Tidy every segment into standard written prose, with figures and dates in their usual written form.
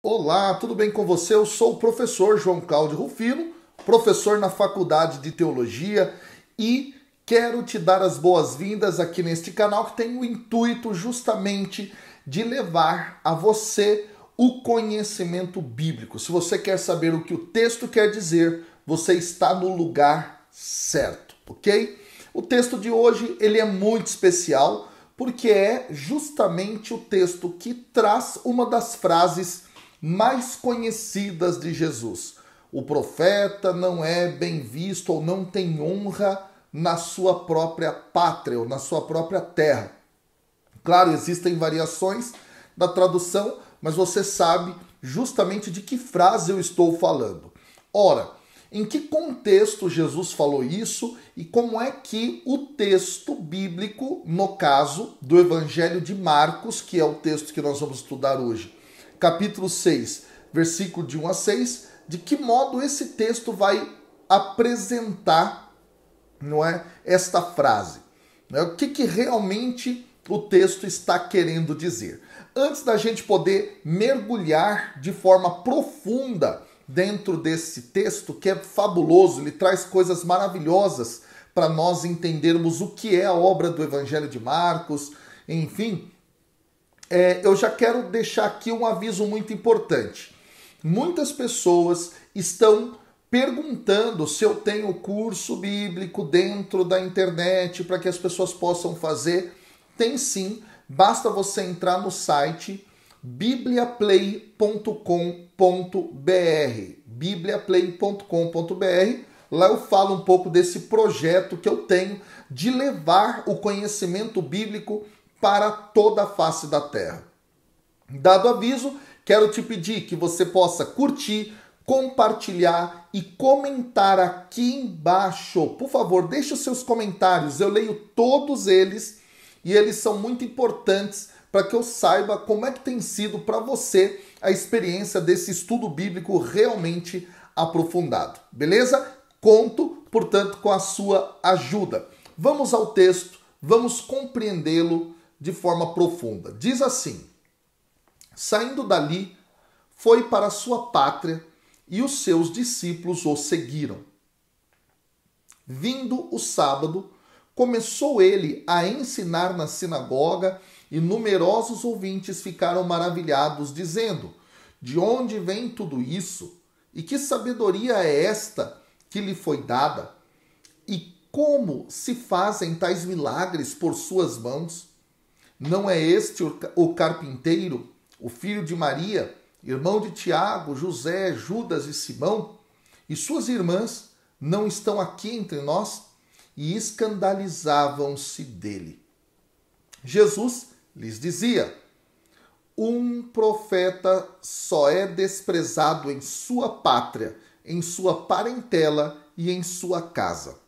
Olá, tudo bem com você? Eu sou o professor João Cláudio Rufino, professor na Faculdade de Teologia e quero te dar as boas-vindas aqui neste canal que tem o intuito justamente de levar a você o conhecimento bíblico. Se você quer saber o que o texto quer dizer, você está no lugar certo, ok? O texto de hoje ele é muito especial porque é justamente o texto que traz uma das frases mais conhecidas de Jesus. O profeta não é bem visto ou não tem honra na sua própria pátria ou na sua própria terra. Claro, existem variações da tradução, mas você sabe justamente de que frase eu estou falando. Ora, em que contexto Jesus falou isso e como é que o texto bíblico, no caso do Evangelho de Marcos, que é o texto que nós vamos estudar hoje, capítulo 6, versículo de 1 a 6, de que modo esse texto vai apresentar, não é, esta frase? O que realmente o texto está querendo dizer? Antes da gente poder mergulhar de forma profunda dentro desse texto, que é fabuloso, ele traz coisas maravilhosas para nós entendermos o que é a obra do Evangelho de Marcos, enfim, eu já quero deixar aqui um aviso muito importante. Muitas pessoas estão perguntando se eu tenho curso bíblico dentro da internet para que as pessoas possam fazer. Tem sim, basta você entrar no site bibliaplay.com.br bibliaplay.com.br. Lá eu falo um pouco desse projeto que eu tenho de levar o conhecimento bíblico para toda a face da terra. Dado aviso, quero te pedir que você possa curtir, compartilhar e comentar aqui embaixo. Por favor, deixe os seus comentários, eu leio todos eles e eles são muito importantes para que eu saiba como é que tem sido para você a experiência desse estudo bíblico realmente aprofundado. Beleza? Conto, portanto, com a sua ajuda. Vamos ao texto, vamos compreendê-lo de forma profunda. Diz assim: saindo dali, foi para sua pátria e os seus discípulos o seguiram. Vindo o sábado, começou ele a ensinar na sinagoga e numerosos ouvintes ficaram maravilhados, dizendo: de onde vem tudo isso? E que sabedoria é esta que lhe foi dada? E como se fazem tais milagres por suas mãos? Não é este o carpinteiro, o filho de Maria, irmão de Tiago, José, Judas e Simão? E suas irmãs não estão aqui entre nós? E escandalizavam-se dele. Jesus lhes dizia: um profeta só é desprezado em sua pátria, em sua parentela e em sua casa.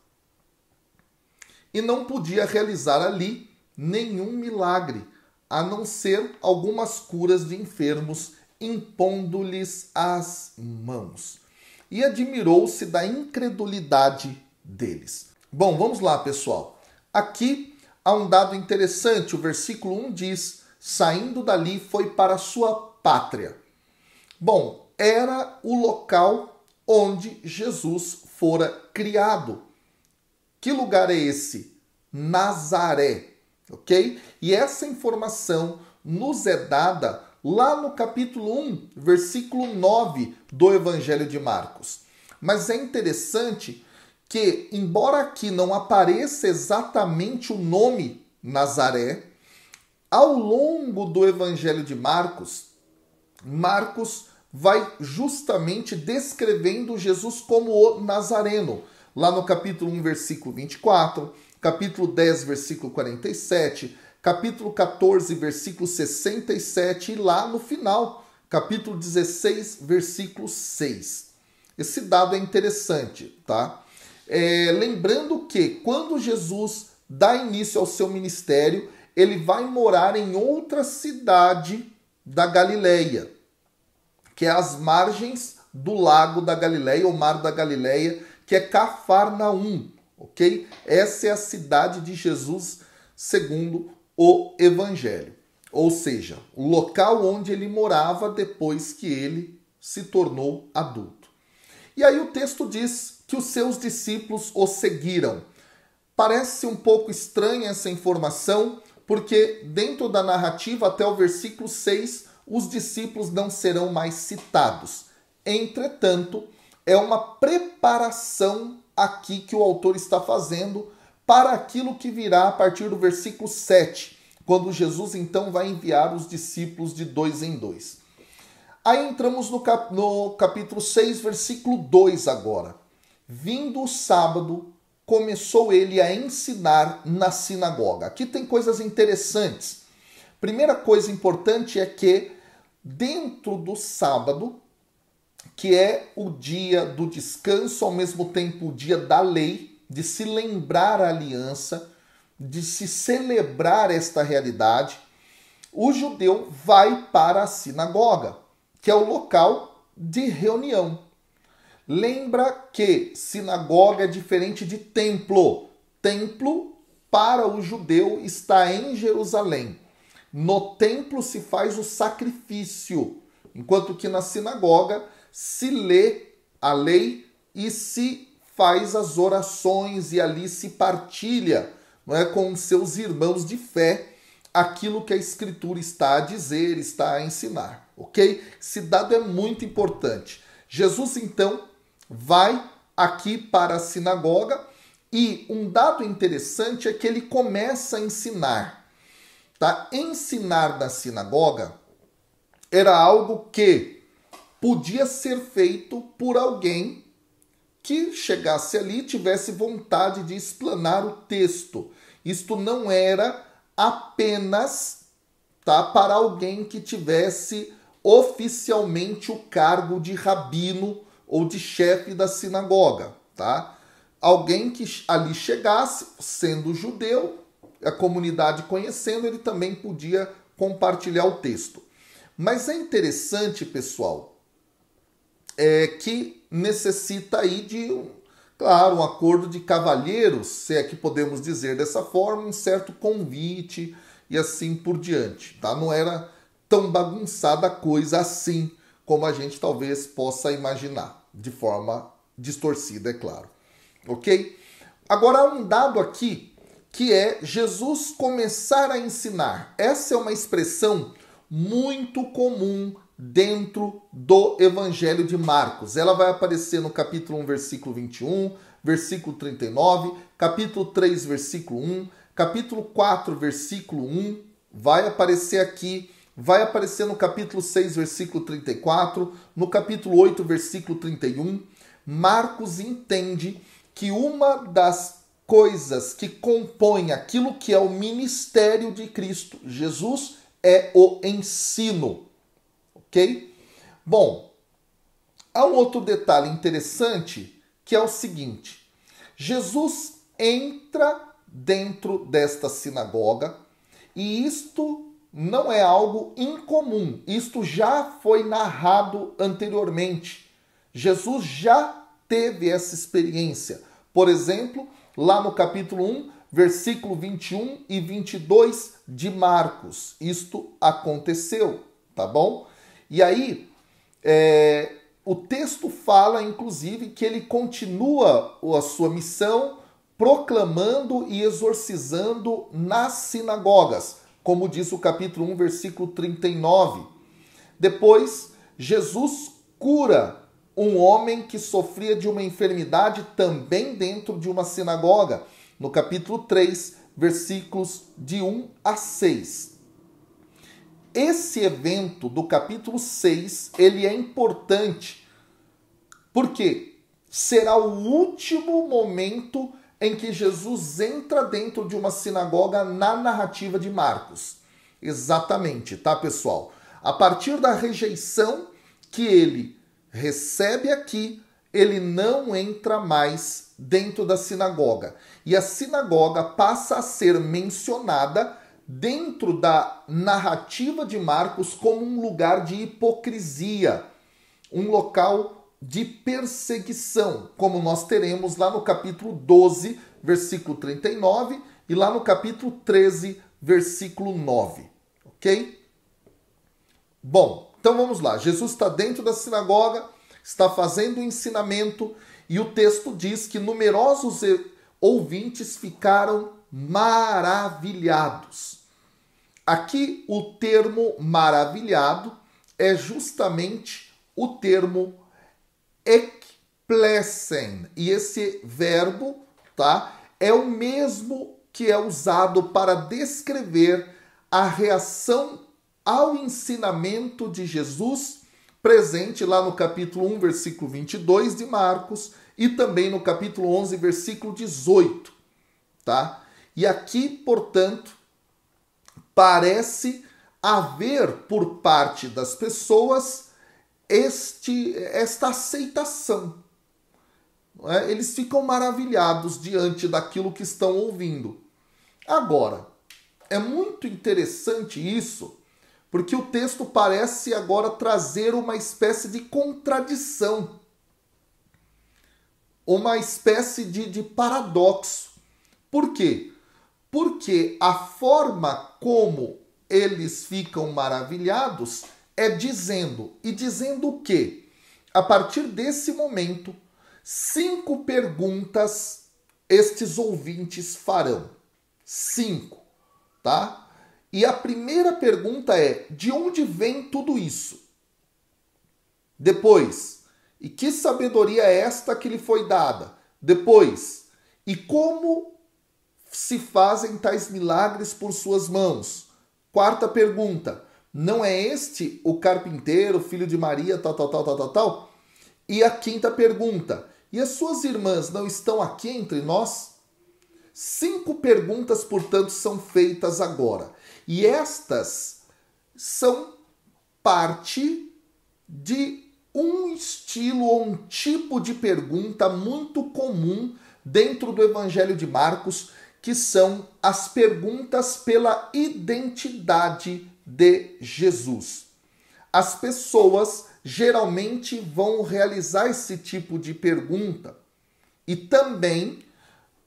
E não podia realizar ali nenhum milagre, a não ser algumas curas de enfermos, impondo-lhes as mãos. E admirou-se da incredulidade deles. Bom, vamos lá, pessoal. Aqui há um dado interessante. O versículo 1 diz: saindo dali foi para a sua pátria. Bom, era o local onde Jesus fora criado. Que lugar é esse? Nazaré. Ok? E essa informação nos é dada lá no capítulo 1, versículo 9 do Evangelho de Marcos. Mas é interessante que, embora aqui não apareça exatamente o nome Nazaré, ao longo do Evangelho de Marcos, Marcos vai justamente descrevendo Jesus como o Nazareno. Lá no capítulo 1, versículo 24, capítulo 10, versículo 47, capítulo 14, versículo 67 e lá no final, capítulo 16, versículo 6. Esse dado é interessante, tá? Lembrando que quando Jesus dá início ao seu ministério, ele vai morar em outra cidade da Galileia, que é às margens do lago da Galileia, ou mar da Galileia, que é Cafarnaum, ok? Essa é a cidade de Jesus segundo o Evangelho. ou seja, o local onde ele morava depois que ele se tornou adulto. E aí o texto diz que os seus discípulos o seguiram. Parece um pouco estranha essa informação, porque dentro da narrativa, até o versículo 6, os discípulos não serão mais citados. Entretanto, é uma preparação aqui que o autor está fazendo para aquilo que virá a partir do versículo 7, quando Jesus então vai enviar os discípulos de 2 em 2. Aí entramos no capítulo 6, versículo 2 agora. Vindo o sábado, começou ele a ensinar na sinagoga. Aqui tem coisas interessantes. Primeira coisa importante é que dentro do sábado, que é o dia do descanso, ao mesmo tempo o dia da lei, de se lembrar a aliança, de se celebrar esta realidade, o judeu vai para a sinagoga, que é o local de reunião. Lembra que sinagoga é diferente de templo. Templo, para o judeu, está em Jerusalém. No templo se faz o sacrifício, enquanto que na sinagoga se lê a lei e se faz as orações e ali se partilha, não é, com seus irmãos de fé aquilo que a Escritura está a dizer, está a ensinar, ok? Esse dado é muito importante. Jesus, então, vai aqui para a sinagoga e um dado interessante é que ele começa a ensinar. Tá? Ensinar na sinagoga era algo que podia ser feito por alguém que chegasse ali e tivesse vontade de explanar o texto. Isto não era apenas, tá, para alguém que tivesse oficialmente o cargo de rabino ou de chefe da sinagoga, tá? Alguém que ali chegasse, sendo judeu, a comunidade conhecendo, ele também podia compartilhar o texto. Mas é interessante, pessoal, que necessita aí de, claro, um acordo de cavalheiros, se é que podemos dizer dessa forma, um certo convite e assim por diante, tá? Não era tão bagunçada a coisa assim, como a gente talvez possa imaginar, de forma distorcida, é claro. Ok? Agora, há um dado aqui, que é Jesus começar a ensinar. Essa é uma expressão muito comum dentro do Evangelho de Marcos. Ela vai aparecer no capítulo 1, versículo 21, versículo 39, capítulo 3, versículo 1, capítulo 4, versículo 1, vai aparecer aqui, vai aparecer no capítulo 6, versículo 34, no capítulo 8, versículo 31. Marcos entende que uma das coisas que compõem aquilo que é o ministério de Cristo Jesus é o ensino, ok? Bom, há um outro detalhe interessante que é o seguinte: Jesus entra dentro desta sinagoga e isto não é algo incomum, isto já foi narrado anteriormente. Jesus já teve essa experiência. Por exemplo, lá no capítulo 1, versículo 21 e 22 de Marcos. Isto aconteceu, tá bom? E aí, o texto fala, inclusive, que ele continua a sua missão proclamando e exorcizando nas sinagogas, como diz o capítulo 1, versículo 39. Depois, Jesus cura um homem que sofria de uma enfermidade também dentro de uma sinagoga, no capítulo 3, versículos de 1 a 6. Esse evento do capítulo 6, ele é importante, porque será o último momento em que Jesus entra dentro de uma sinagoga na narrativa de Marcos. Exatamente, tá, pessoal? A partir da rejeição que ele recebe aqui, ele não entra mais dentro da sinagoga. E a sinagoga passa a ser mencionada dentro da narrativa de Marcos como um lugar de hipocrisia, um local de perseguição, como nós teremos lá no capítulo 12, versículo 39, e lá no capítulo 13, versículo 9. ok? Bom, então vamos lá. Jesus está dentro da sinagoga, está fazendo o ensinamento e o texto diz que numerosos ouvintes ficaram maravilhados. Aqui o termo maravilhado é justamente o termo ekplesen. E esse verbo, tá, é o mesmo que é usado para descrever a reação ao ensinamento de Jesus, presente lá no capítulo 1, versículo 22 de Marcos e também no capítulo 11, versículo 18, tá? E aqui, portanto, parece haver por parte das pessoas esta aceitação. Não é? Eles ficam maravilhados diante daquilo que estão ouvindo. Agora, é muito interessante isso, porque o texto parece agora trazer uma espécie de contradição, uma espécie de paradoxo. Por quê? Porque a forma como eles ficam maravilhados é dizendo. E dizendo o quê? A partir desse momento, 5 perguntas estes ouvintes farão. 5, tá? E a primeira pergunta é: de onde vem tudo isso? Depois, e que sabedoria é esta que lhe foi dada? Depois, e como se fazem tais milagres por suas mãos? Quarta pergunta: não é este o carpinteiro, filho de Maria, tal? E a quinta pergunta: e as suas irmãs não estão aqui entre nós? 5 perguntas, portanto, são feitas agora. E estas são parte de um estilo ou um tipo de pergunta muito comum dentro do Evangelho de Marcos, que são as perguntas pela identidade de Jesus. As pessoas geralmente vão realizar esse tipo de pergunta e também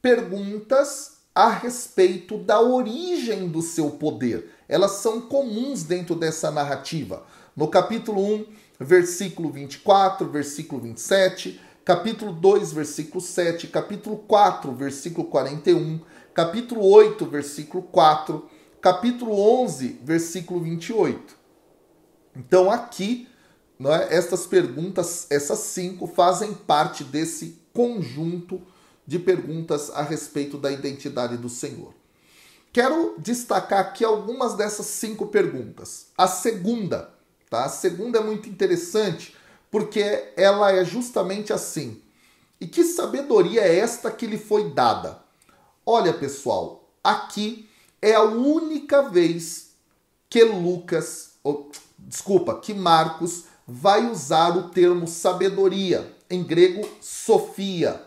perguntas a respeito da origem do seu poder. Elas são comuns dentro dessa narrativa. No capítulo 1, versículo 24, versículo 27, capítulo 2, versículo 7, capítulo 4, versículo 41, capítulo 8, versículo 4, capítulo 11, versículo 28. Então aqui, não é, estas perguntas, essas 5, fazem parte desse conjunto de perguntas a respeito da identidade do Senhor. Quero destacar aqui algumas dessas 5 perguntas. A segunda, tá? A segunda é muito interessante porque ela é justamente assim: e que sabedoria é esta que lhe foi dada? Olha, pessoal, aqui é a única vez que que Marcos vai usar o termo sabedoria, em grego sofia,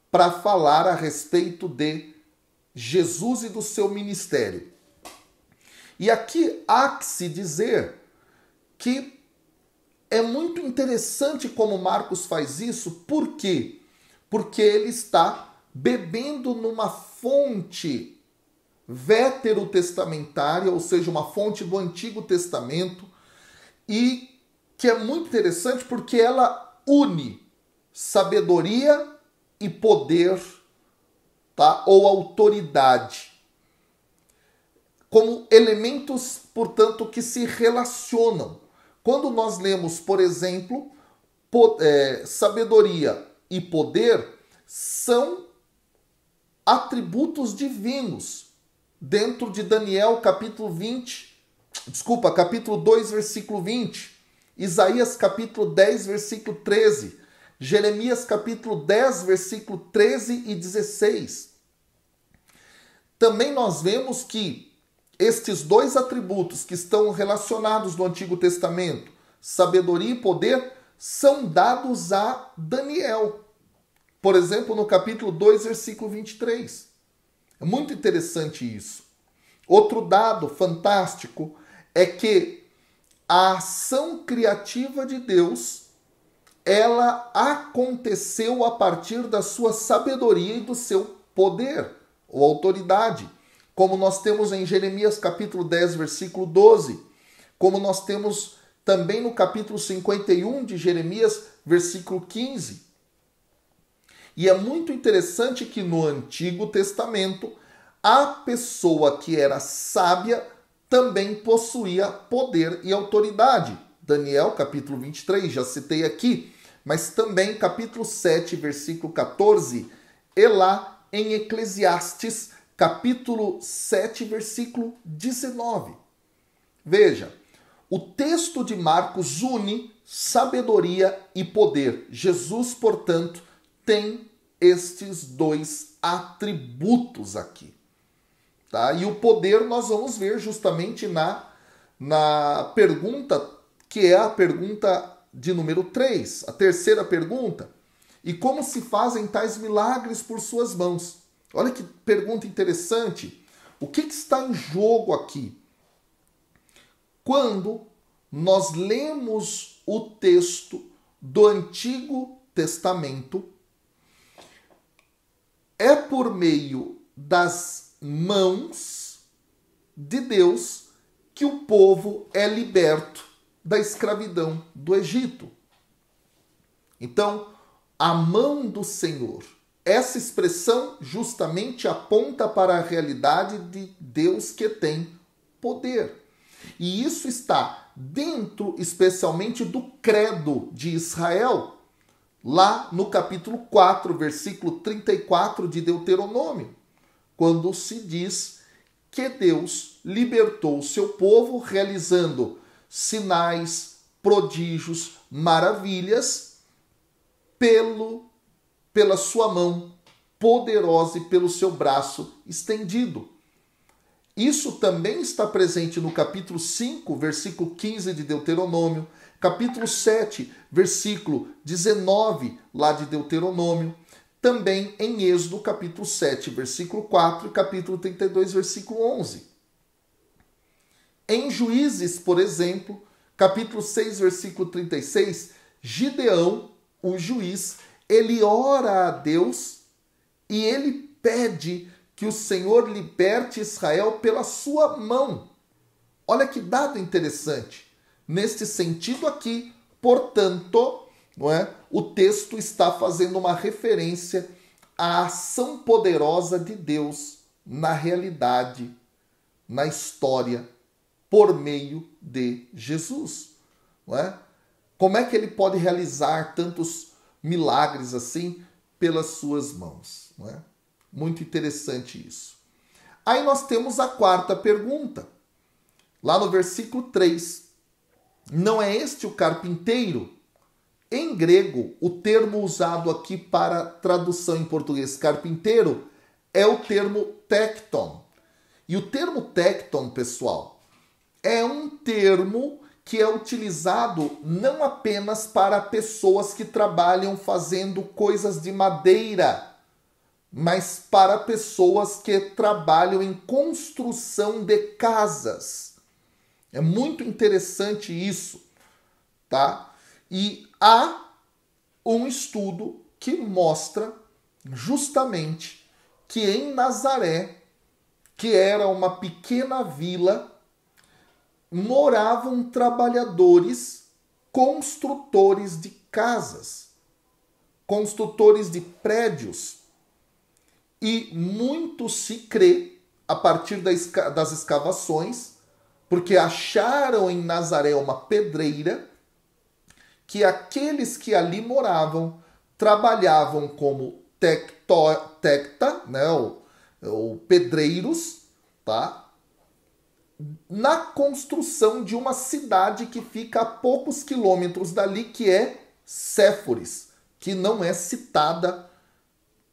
para falar a respeito de Jesus e do seu ministério. E aqui há que se dizer que é muito interessante como Marcos faz isso. Por quê? Porque ele está bebendo numa fonte veterotestamentária, ou seja, uma fonte do Antigo Testamento, e que é muito interessante porque ela une sabedoria e poder, tá? Ou autoridade, como elementos, portanto, que se relacionam. Quando nós lemos, por exemplo, sabedoria e poder são atributos divinos dentro de Daniel capítulo 2, versículo 20, Isaías capítulo 10, versículo 13, Jeremias capítulo 10, versículo 13 e 16. Também nós vemos que estes 2 atributos que estão relacionados no Antigo Testamento, sabedoria e poder, são dados a Daniel. Por exemplo, no capítulo 2, versículo 23. É muito interessante isso. Outro dado fantástico é que a ação criativa de Deus, ela aconteceu a partir da sua sabedoria e do seu poder ou autoridade. como nós temos em Jeremias capítulo 10, versículo 12, como nós temos também no capítulo 51 de Jeremias, versículo 15. E é muito interessante que no Antigo Testamento, a pessoa que era sábia também possuía poder e autoridade. Daniel, capítulo 23, já citei aqui, mas também capítulo 7, versículo 14, e lá em Eclesiastes, capítulo 7, versículo 19. Veja, o texto de Marcos une sabedoria e poder. Jesus, portanto, tem estes dois atributos aqui. Tá? E o poder nós vamos ver justamente na pergunta, que é a pergunta de número 3, a terceira pergunta. E como se fazem tais milagres por suas mãos? Olha que pergunta interessante. O que está em jogo aqui? Quando nós lemos o texto do Antigo Testamento, é por meio das mãos de Deus que o povo é liberto da escravidão do Egito. Então, a mão do Senhor. Essa expressão justamente aponta para a realidade de Deus que tem poder. E isso está dentro, especialmente, do credo de Israel, lá no capítulo 4, versículo 34 de Deuteronômio, quando se diz que Deus libertou o seu povo realizando sinais, prodígios, maravilhas pela sua mão poderosa e pelo seu braço estendido. Isso também está presente no capítulo 5, versículo 15 de Deuteronômio, capítulo 7, versículo 19 lá de Deuteronômio, também em Êxodo, capítulo 7, versículo 4 e capítulo 32, versículo 11. Em Juízes, por exemplo, capítulo 6, versículo 36, Gideão, o juiz, ele ora a Deus e ele pede que o Senhor liberte Israel pela sua mão. Olha que dado interessante. Neste sentido aqui, portanto, não é? O texto está fazendo uma referência à ação poderosa de Deus na realidade, na história, por meio de Jesus. Não é? Como é que ele pode realizar tantos milagres assim pelas suas mãos? Não é? Muito interessante isso. Aí nós temos a quarta pergunta. Lá no versículo 3. Não é este o carpinteiro? Em grego, o termo usado aqui para tradução em português carpinteiro é o termo tekton. E o termo tekton, pessoal, é um termo que é utilizado não apenas para pessoas que trabalham fazendo coisas de madeira, mas para pessoas que trabalham em construção de casas. É muito interessante isso, tá? E há um estudo que mostra justamente que em Nazaré, que era uma pequena vila, moravam trabalhadores construtores de casas, construtores de prédios. E muito se crê, a partir das escavações, porque acharam em Nazaré uma pedreira, que aqueles que ali moravam trabalhavam como tecta, né, ou pedreiros, tá? Na construção de uma cidade que fica a poucos quilômetros dali, que é Séforis, que não é citada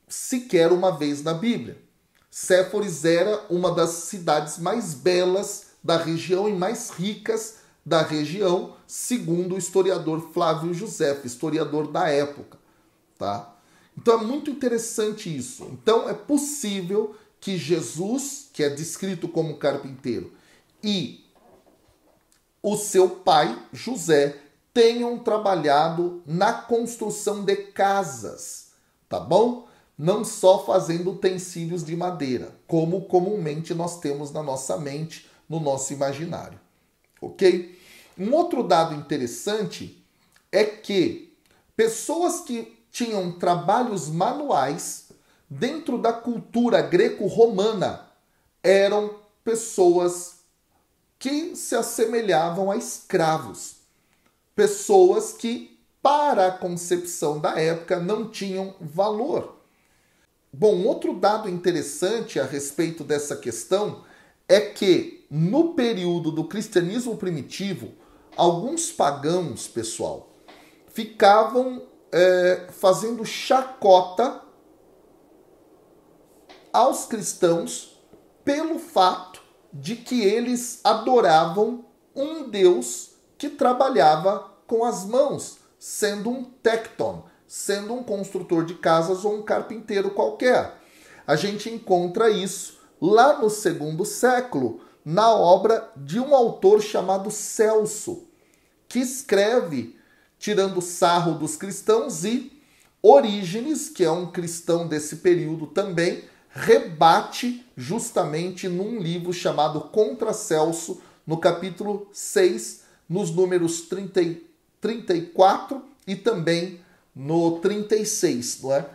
sequer uma vez na Bíblia. Séforis era uma das cidades mais belas da região e mais ricas da região, segundo o historiador Flávio Josefo, historiador da época, tá? Então é muito interessante isso. Então é possível que Jesus, que é descrito como carpinteiro, e o seu pai, José, tenham trabalhado na construção de casas, tá bom? não só fazendo utensílios de madeira, como comumente nós temos na nossa mente, no nosso imaginário. Ok? Um outro dado interessante é que pessoas que tinham trabalhos manuais dentro da cultura greco-romana eram pessoas que se assemelhavam a escravos. Pessoas que, para a concepção da época, não tinham valor. Bom, outro dado interessante a respeito dessa questão é que, no período do cristianismo primitivo, alguns pagãos, pessoal, ficavam fazendo chacota aos cristãos pelo fato de que eles adoravam um Deus que trabalhava com as mãos, sendo um tecton, sendo um construtor de casas ou um carpinteiro qualquer. A gente encontra isso lá no segundo século, na obra de um autor chamado Celso, que escreve tirando sarro dos cristãos, e Orígenes, que é um cristão desse período também, rebate justamente num livro chamado Contra Celso, no capítulo 6, nos números 34 e também no 36, não é?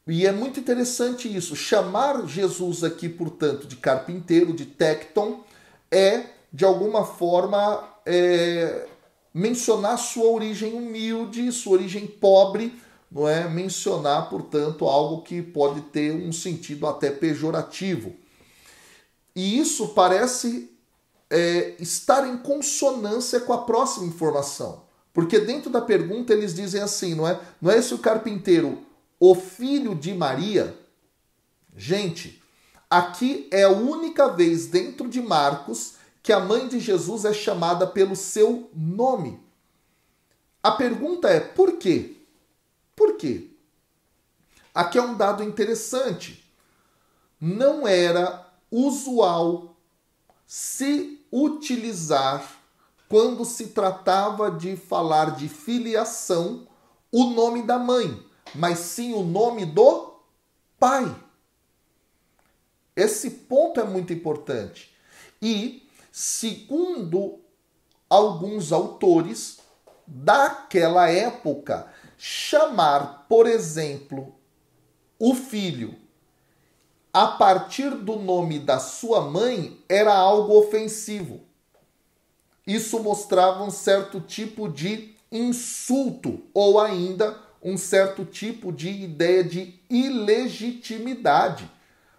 E é muito interessante isso. Chamar Jesus aqui, portanto, de carpinteiro, de tecton, é, de alguma forma, mencionar sua origem humilde, sua origem pobre, não é? Mencionar, portanto, algo que pode ter um sentido até pejorativo. E isso parece estar em consonância com a próxima informação. Porque dentro da pergunta eles dizem assim, não é? Não é esse o carpinteiro, o filho de Maria? Gente, aqui é a única vez dentro de Marcos que a mãe de Jesus é chamada pelo seu nome. A pergunta é, por quê? Por quê? Aqui é um dado interessante. Não era usual se utilizar, quando se tratava de falar de filiação, o nome da mãe, mas sim o nome do pai. Esse ponto é muito importante. E, segundo alguns autores daquela época, chamar, por exemplo, o filho a partir do nome da sua mãe era algo ofensivo. Isso mostrava um certo tipo de insulto ou ainda um certo tipo de ideia de ilegitimidade.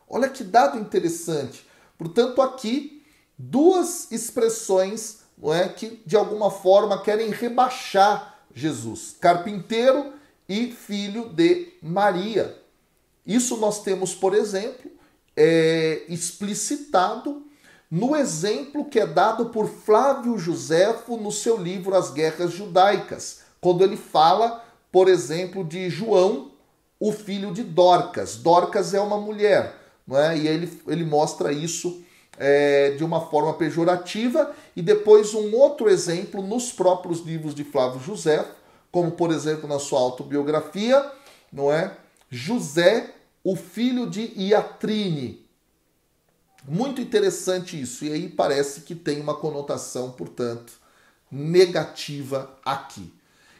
Olha que dado interessante. Portanto, aqui, duas expressões, não é, que de alguma forma querem rebaixar Jesus. Carpinteiro e filho de Maria. Isso nós temos, por exemplo, explicitado no exemplo que é dado por Flávio Joséfo no seu livro As Guerras Judaicas, quando ele fala, por exemplo, de João, o filho de Dorcas. Dorcas é uma mulher, não é? E ele mostra isso de uma forma pejorativa. E depois um outro exemplo nos próprios livros de Flávio Joséfo, como, por exemplo, na sua autobiografia, não é? José, o filho de Iatrine. Muito interessante isso. E aí parece que tem uma conotação, portanto, negativa aqui.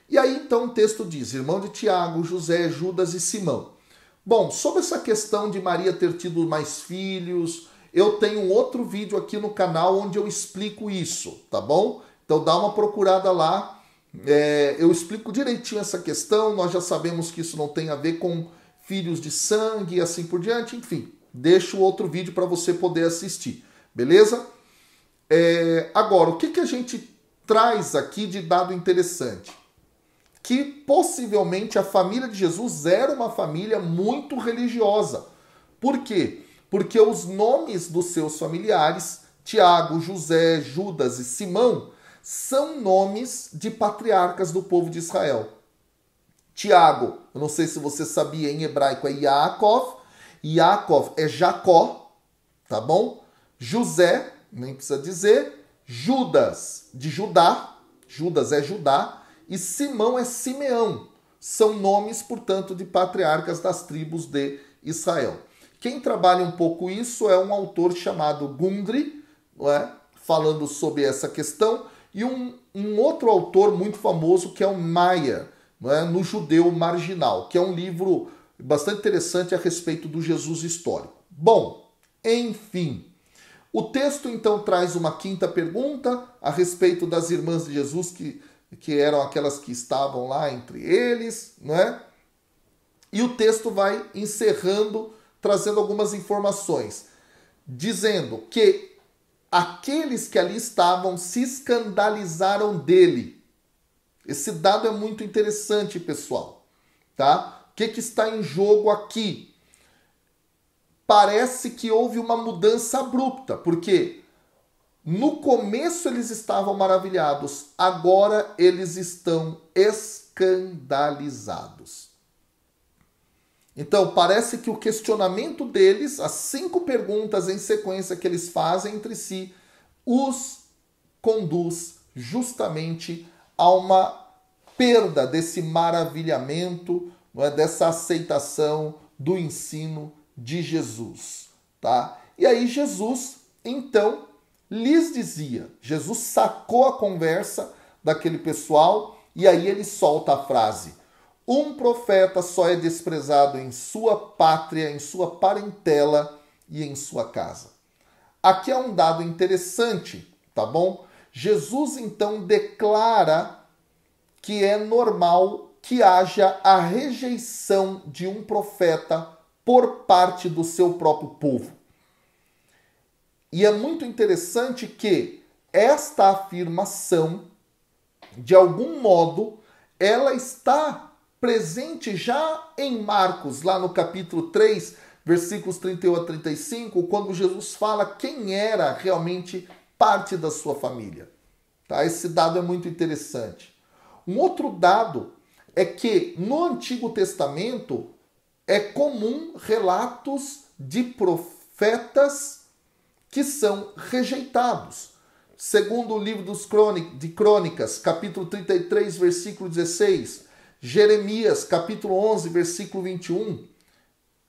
E aí, então, o texto diz, irmão de Tiago, José, Judas e Simão. Bom, sobre essa questão de Maria ter tido mais filhos, eu tenho um outro vídeo aqui no canal onde eu explico isso, tá bom? Então dá uma procurada lá. Eu explico direitinho essa questão. Nós já sabemos que isso não tem a ver com filhos de sangue e assim por diante. Enfim, deixo outro vídeo para você poder assistir, beleza? Agora, o que a gente traz aqui de dado interessante? Que possivelmente a família de Jesus era uma família muito religiosa. Por quê? Porque os nomes dos seus familiares, Tiago, José, Judas e Simão, são nomes de patriarcas do povo de Israel. Tiago, eu não sei se você sabia, em hebraico é Yaakov. Yaakov é Jacó, tá bom? José, nem precisa dizer. Judas, de Judá. Judas é Judá. E Simão é Simeão. são nomes, portanto, de patriarcas das tribos de Israel. Quem trabalha um pouco isso é um autor chamado Gundry, não é? Falando sobre essa questão, e um outro autor muito famoso que é o Maia, não é? No Judeu Marginal, que é um livro bastante interessante a respeito do Jesus histórico. Bom, enfim, o texto então traz uma quinta pergunta a respeito das irmãs de Jesus, que eram aquelas que estavam lá entre eles, não é? E o texto vai encerrando, trazendo algumas informações, dizendo que aqueles que ali estavam se escandalizaram dele. Esse dado é muito interessante, pessoal, tá? O que está em jogo aqui? Parece que houve uma mudança abrupta, porque no começo eles estavam maravilhados, agora eles estão escandalizados. Então, parece que o questionamento deles, as 5 perguntas em sequência que eles fazem entre si, os conduz justamente a uma perda desse maravilhamento, não é? Dessa aceitação do ensino de Jesus. Tá? E aí Jesus, então, lhes dizia, Jesus sacou a conversa daquele pessoal e aí ele solta a frase: um profeta só é desprezado em sua pátria, em sua parentela e em sua casa. Aqui é um dado interessante, tá bom? Jesus então declara que é normal que haja a rejeição de um profeta por parte do seu próprio povo. E é muito interessante que esta afirmação, de algum modo, ela está presente já em Marcos, lá no capítulo 3, versículos 31 a 35, quando Jesus fala quem era realmente parte da sua família. Tá? Esse dado é muito interessante. Um outro dado é que no Antigo Testamento é comum relatos de profetas que são rejeitados. Segundo o livro de Crônicas, capítulo 33, versículo 16, Jeremias, capítulo 11, versículo 21,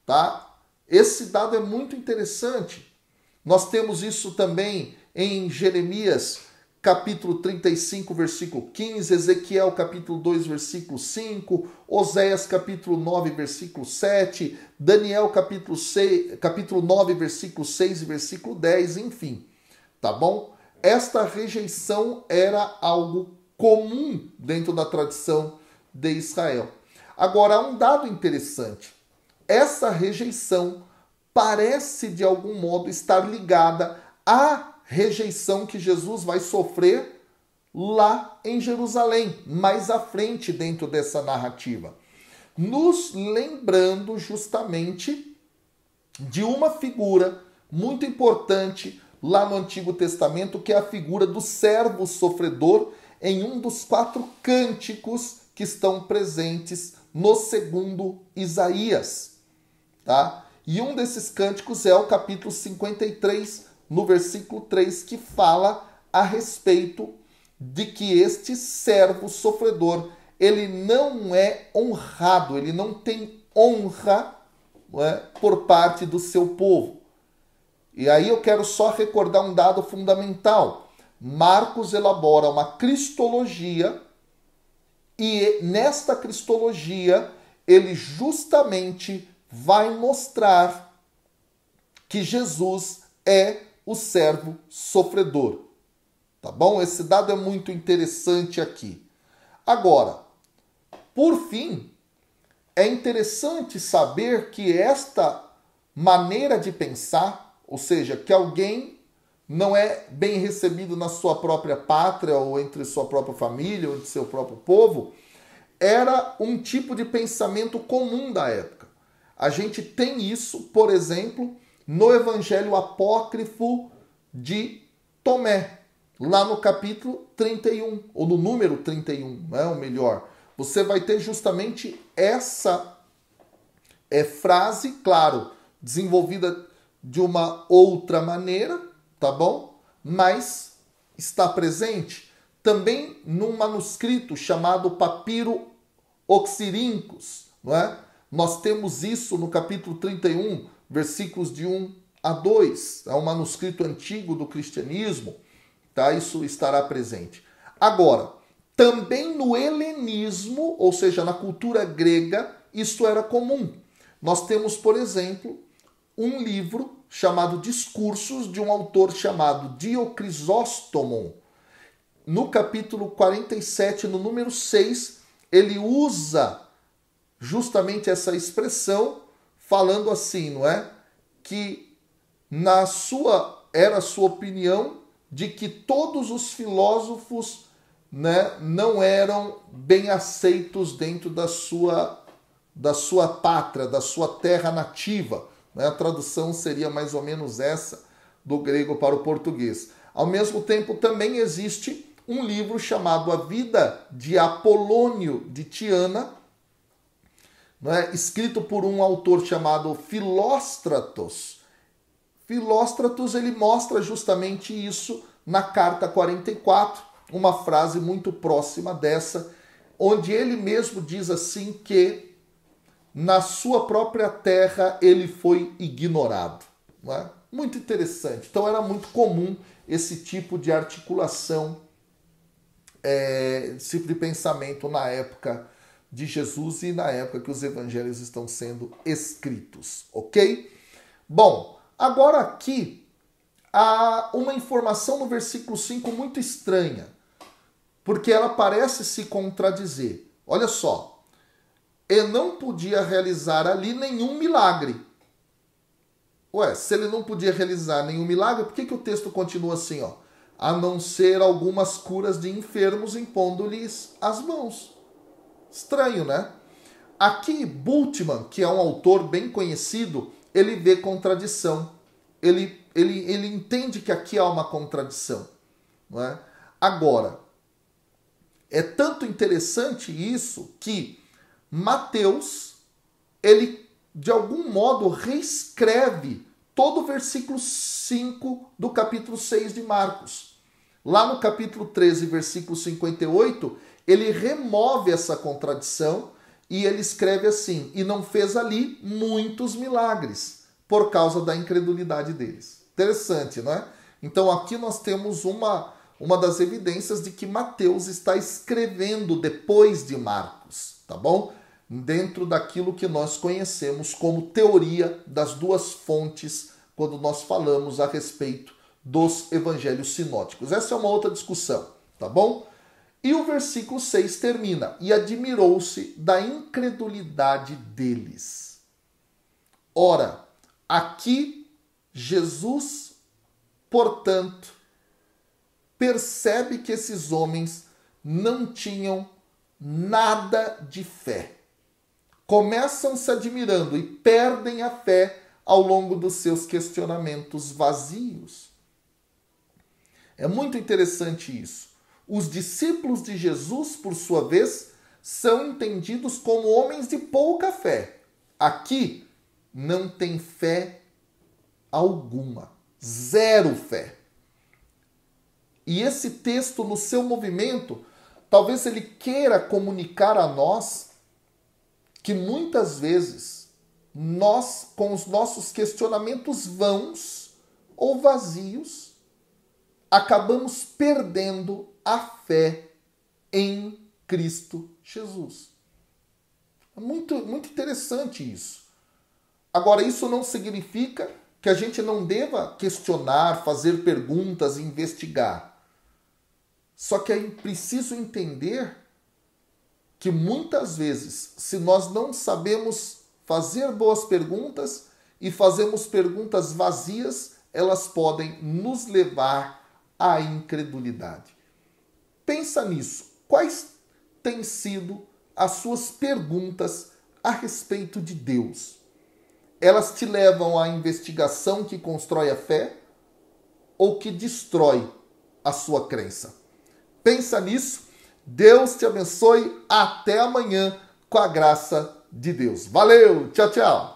tá? Esse dado é muito interessante. Nós temos isso também em Jeremias, capítulo 35, versículo 15, Ezequiel, capítulo 2, versículo 5, Oséias, capítulo 9, versículo 7, Daniel, capítulo 9, versículo 6 e versículo 10, enfim, tá bom? Esta rejeição era algo comum dentro da tradição de Israel. Agora, há um dado interessante. Essa rejeição parece, de algum modo, estar ligada à rejeição que Jesus vai sofrer lá em Jerusalém, mais à frente dentro dessa narrativa. Nos lembrando justamente de uma figura muito importante lá no Antigo Testamento, que é a figura do servo sofredor, em um dos 4 cânticos que estão presentes no segundo Isaías. Tá? E um desses cânticos é o capítulo 53, no versículo 3, que fala a respeito de que este servo sofredor, ele não é honrado, ele não tem honra, não é, por parte do seu povo. E aí eu quero só recordar um dado fundamental. Marcos elabora uma cristologia e nesta cristologia ele justamente vai mostrar que Jesus é o servo sofredor. Tá bom? Esse dado é muito interessante aqui. Agora, por fim, é interessante saber que esta maneira de pensar, ou seja, que alguém não é bem recebido na sua própria pátria ou entre sua própria família ou entre seu próprio povo, era um tipo de pensamento comum da época. A gente tem isso, por exemplo, no Evangelho Apócrifo de Tomé, lá no capítulo 31, ou no número 31, né, ou melhor. Você vai ter justamente essa frase, claro, desenvolvida de uma outra maneira, tá bom? Mas está presente também num manuscrito chamado Papiro oxírincos, não é? Nós temos isso no capítulo 31, versículos de 1 a 2. É um manuscrito antigo do cristianismo, tá? Isso estará presente. Agora, também no helenismo, ou seja, na cultura grega, isso era comum. Nós temos, por exemplo, um livro chamado Discursos, de um autor chamado Diocrisóstomo. No capítulo 47, no número 6, ele usa justamente essa expressão, falando assim, não é? Que era a sua opinião de que todos os filósofos, né, não eram bem aceitos dentro da sua pátria, da sua terra nativa. Né? A tradução seria mais ou menos essa, do grego para o português. Ao mesmo tempo, também existe um livro chamado A Vida de Apolônio de Tiana, né, escrito por um autor chamado Filóstratos. Filóstratos, ele mostra justamente isso na carta 44, uma frase muito próxima dessa, onde ele mesmo diz assim que na sua própria terra ele foi ignorado. Não é? Muito interessante. Então era muito comum esse tipo de articulação, esse tipo de pensamento na época de Jesus e na época que os evangelhos estão sendo escritos, ok? Bom, agora aqui há uma informação no versículo 5 muito estranha, porque ela parece se contradizer. Olha só, ele não podia realizar ali nenhum milagre. Ué, se ele não podia realizar nenhum milagre, por que o texto continua assim, ó? A não ser algumas curas de enfermos impondo-lhes as mãos. Estranho, né? Aqui, Bultmann, que é um autor bem conhecido, ele vê contradição. Ele entende que aqui há uma contradição. Não é? Agora, é tanto interessante isso que Mateus, ele de algum modo reescreve todo o versículo 5 do capítulo 6 de Marcos. Lá no capítulo 13, versículo 58, ele remove essa contradição e ele escreve assim: e não fez ali muitos milagres por causa da incredulidade deles. Interessante, não é? Então aqui nós temos uma das evidências de que Mateus está escrevendo depois de Marcos, tá bom? Dentro daquilo que nós conhecemos como teoria das duas fontes, quando nós falamos a respeito dos evangelhos sinóticos. Essa é uma outra discussão, tá bom? E o versículo 6 termina: e admirou-se da incredulidade deles. Ora, aqui Jesus, portanto, percebe que esses homens não tinham nada de fé. Começam se admirando e perdem a fé ao longo dos seus questionamentos vazios. É muito interessante isso. Os discípulos de Jesus, por sua vez, são entendidos como homens de pouca fé. Aqui não tem fé alguma, zero fé. E esse texto, no seu movimento, talvez ele queira comunicar a nós que muitas vezes nós, com os nossos questionamentos vãos ou vazios, acabamos perdendo a fé em Cristo Jesus. É muito interessante isso. Agora, isso não significa que a gente não deva questionar, fazer perguntas, investigar. Só que é preciso entender que muitas vezes, se nós não sabemos fazer boas perguntas e fazemos perguntas vazias, elas podem nos levar à incredulidade. Pensa nisso. Quais têm sido as suas perguntas a respeito de Deus? Elas te levam à investigação que constrói a fé ou que destrói a sua crença? Pensa nisso. Deus te abençoe. Até amanhã, com a graça de Deus. Valeu! Tchau, tchau!